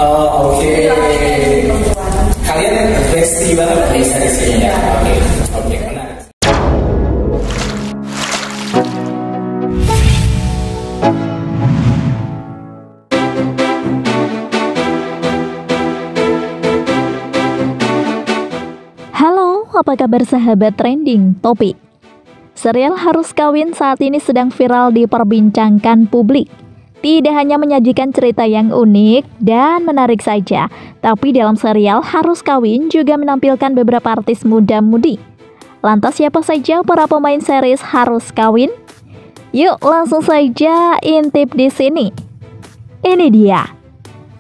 Oh, oke. Kalian bestie banget nih seriesnya. Oke. Oke, menarik. Halo, apa kabar sahabat trending topik? Serial Harus Kawin saat ini sedang viral diperbincangkan publik. Tidak hanya menyajikan cerita yang unik dan menarik saja, tapi dalam serial Harus Kawin juga menampilkan beberapa artis muda-mudi. Lantas siapa saja para pemain series Harus Kawin? Yuk langsung saja intip di sini. Ini dia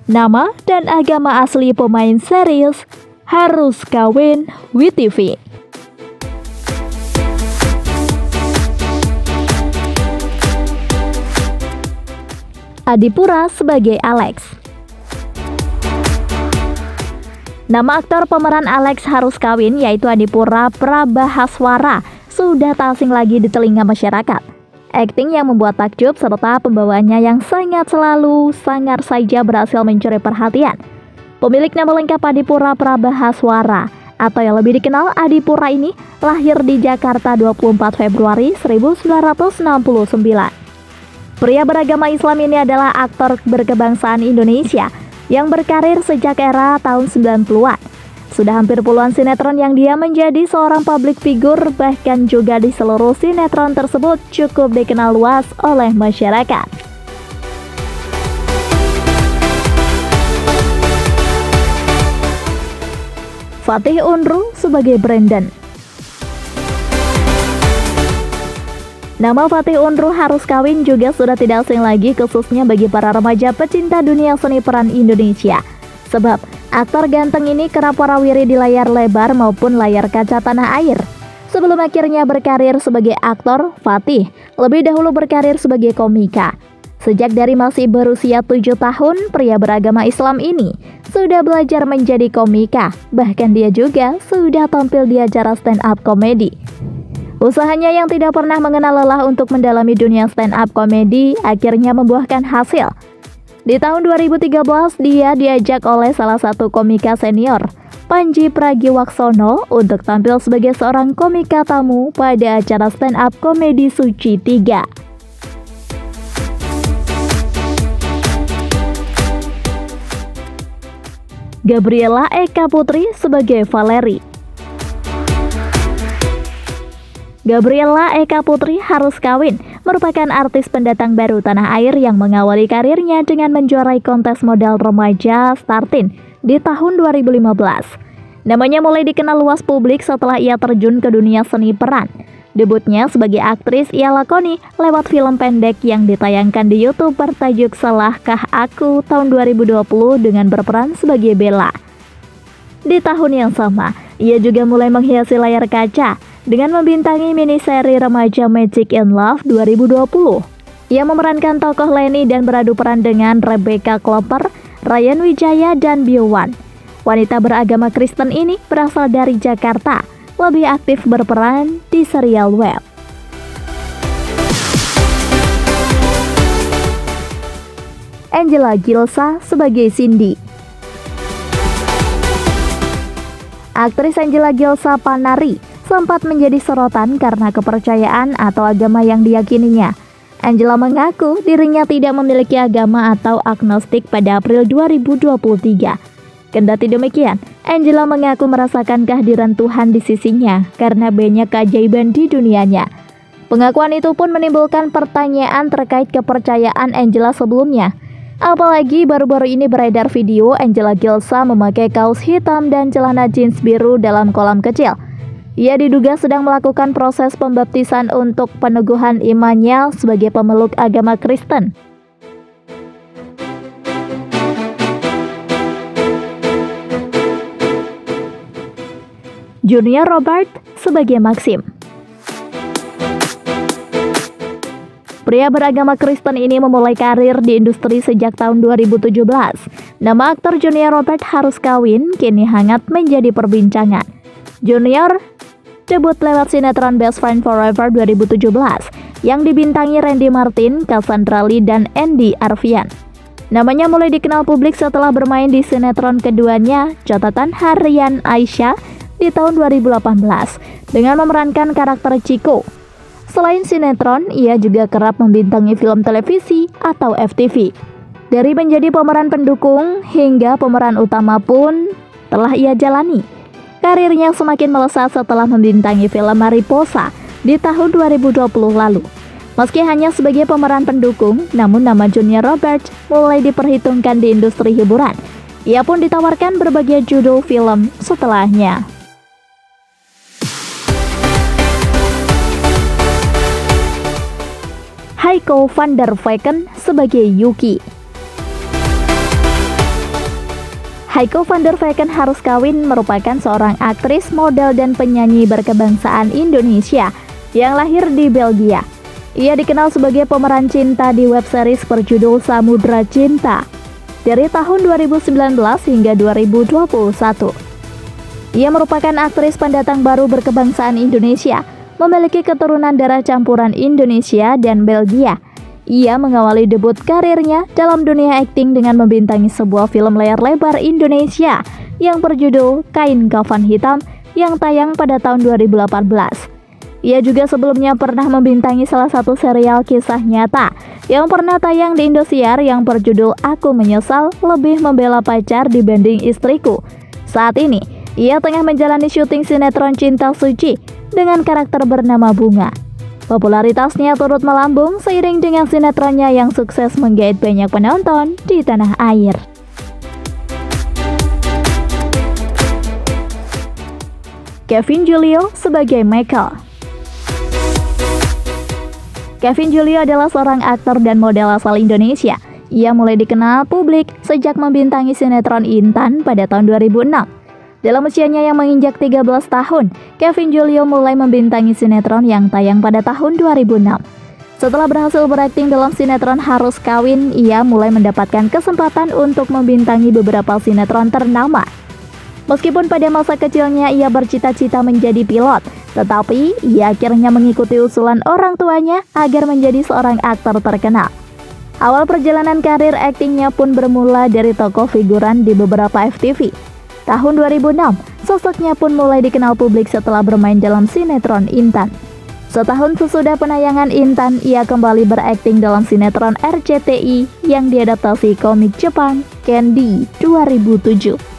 nama dan agama asli pemain series Harus Kawin WeTV. Adipura sebagai Alex. Nama aktor pemeran Alex Harus Kawin yaitu Adipura Prabahaswara sudah tak asing lagi di telinga masyarakat. Akting yang membuat takjub serta pembawaannya yang sangat sangar saja berhasil mencuri perhatian. Pemilik nama lengkap Adipura Prabahaswara atau yang lebih dikenal Adipura ini lahir di Jakarta 24 Februari 1969. Pria beragama Islam ini adalah aktor berkebangsaan Indonesia yang berkarir sejak era tahun 90-an. Sudah hampir puluhan sinetron yang dia menjadi seorang public figure, bahkan juga di seluruh sinetron tersebut cukup dikenal luas oleh masyarakat. Fatih Unru sebagai Brandon. Nama Fatih Unru Harus Kawin juga sudah tidak asing lagi khususnya bagi para remaja pecinta dunia seni peran Indonesia. Sebab aktor ganteng ini kerap warawiri di layar lebar maupun layar kaca tanah air. Sebelum akhirnya berkarir sebagai aktor, Fatih lebih dahulu berkarir sebagai komika. Sejak dari masih berusia 7 tahun, pria beragama Islam ini sudah belajar menjadi komika. Bahkan dia juga sudah tampil di acara stand up komedi. Usahanya yang tidak pernah mengenal lelah untuk mendalami dunia stand up komedi akhirnya membuahkan hasil. Di tahun 2013 dia diajak oleh salah satu komika senior, Panji Pragiwaksono, untuk tampil sebagai seorang komika tamu pada acara stand up komedi Suci 3. Gabriela Eka Putri sebagai Valerie. Gabriela Eka Putri Harus Kawin merupakan artis pendatang baru tanah air yang mengawali karirnya dengan menjuarai kontes model remaja Startin di tahun 2015. Namanya mulai dikenal luas publik setelah ia terjun ke dunia seni peran. Debutnya sebagai aktris ia lakoni lewat film pendek yang ditayangkan di YouTube bertajuk Salahkah Aku tahun 2020 dengan berperan sebagai Bella. Di tahun yang sama, ia juga mulai menghiasi layar kaca dengan membintangi miniseri remaja Magic in Love 2020. Ia memerankan tokoh Leni dan beradu peran dengan Rebecca Klopper, Ryan Wijaya, dan Biowan. Wanita beragama Kristen ini berasal dari Jakarta, lebih aktif berperan di serial web. Angela Gilsa sebagai Cindy. Aktris Angela Gilsa Panari sempat menjadi sorotan karena kepercayaan atau agama yang diyakininya. Angela mengaku dirinya tidak memiliki agama atau agnostik pada April 2023. Kendati demikian, Angela mengaku merasakan kehadiran Tuhan di sisinya karena banyak keajaiban di dunianya. Pengakuan itu pun menimbulkan pertanyaan terkait kepercayaan Angela sebelumnya. Apalagi baru-baru ini beredar video Angela Gilsa memakai kaos hitam dan celana jeans biru dalam kolam kecil. Ia diduga sedang melakukan proses pembaptisan untuk peneguhan imannya sebagai pemeluk agama Kristen. Junior Robert sebagai Maxim. Pria beragama Kristen ini memulai karir di industri sejak tahun 2017. Nama aktor Junior Robert Harus Kawin kini hangat menjadi perbincangan. Junior debut lewat sinetron Best Friend Forever 2017 yang dibintangi Randy Martin, Cassandra Lee, dan Andy Arfian. Namanya mulai dikenal publik setelah bermain di sinetron keduanya, Catatan Harian Aisyah, di tahun 2018 dengan memerankan karakter Chico. Selain sinetron, ia juga kerap membintangi film televisi atau FTV. Dari menjadi pemeran pendukung hingga pemeran utama pun telah ia jalani. Karirnya semakin melesat setelah membintangi film Mariposa di tahun 2020 lalu. Meski hanya sebagai pemeran pendukung, namun nama Julia Robert mulai diperhitungkan di industri hiburan. Ia pun ditawarkan berbagai judul film setelahnya. Heiko van der Vecken sebagai Yuki. Heiko van der Vecken Harus Kawin merupakan seorang aktris, model, dan penyanyi berkebangsaan Indonesia yang lahir di Belgia. Ia dikenal sebagai pemeran cinta di web series berjudul Samudra Cinta dari tahun 2019 hingga 2021. Ia merupakan aktris pendatang baru berkebangsaan Indonesia, memiliki keturunan darah campuran Indonesia dan Belgia. Ia mengawali debut karirnya dalam dunia akting dengan membintangi sebuah film layar lebar Indonesia yang berjudul Kain Kafan Hitam yang tayang pada tahun 2018. Ia juga sebelumnya pernah membintangi salah satu serial kisah nyata yang pernah tayang di Indosiar yang berjudul Aku Menyesal Lebih Membela Pacar Dibanding Istriku. Saat ini, ia tengah menjalani syuting sinetron Cinta Suci dengan karakter bernama Bunga. Popularitasnya turut melambung seiring dengan sinetronnya yang sukses menggait banyak penonton di tanah air. Kevin Julio sebagai Michael. Kevin Julio adalah seorang aktor dan model asal Indonesia. Ia mulai dikenal publik sejak membintangi sinetron Intan pada tahun 2006. Dalam usianya yang menginjak 13 tahun, Kevin Julio mulai membintangi sinetron yang tayang pada tahun 2006. Setelah berhasil berakting dalam sinetron Harus Kawin, ia mulai mendapatkan kesempatan untuk membintangi beberapa sinetron ternama. Meskipun pada masa kecilnya ia bercita-cita menjadi pilot, tetapi ia akhirnya mengikuti usulan orang tuanya agar menjadi seorang aktor terkenal. Awal perjalanan karir aktingnya pun bermula dari tokoh figuran di beberapa FTV. Tahun 2006, sosoknya pun mulai dikenal publik setelah bermain dalam sinetron Intan. Setahun sesudah penayangan Intan, ia kembali berakting dalam sinetron RCTI yang diadaptasi komik Jepang Candy 2007.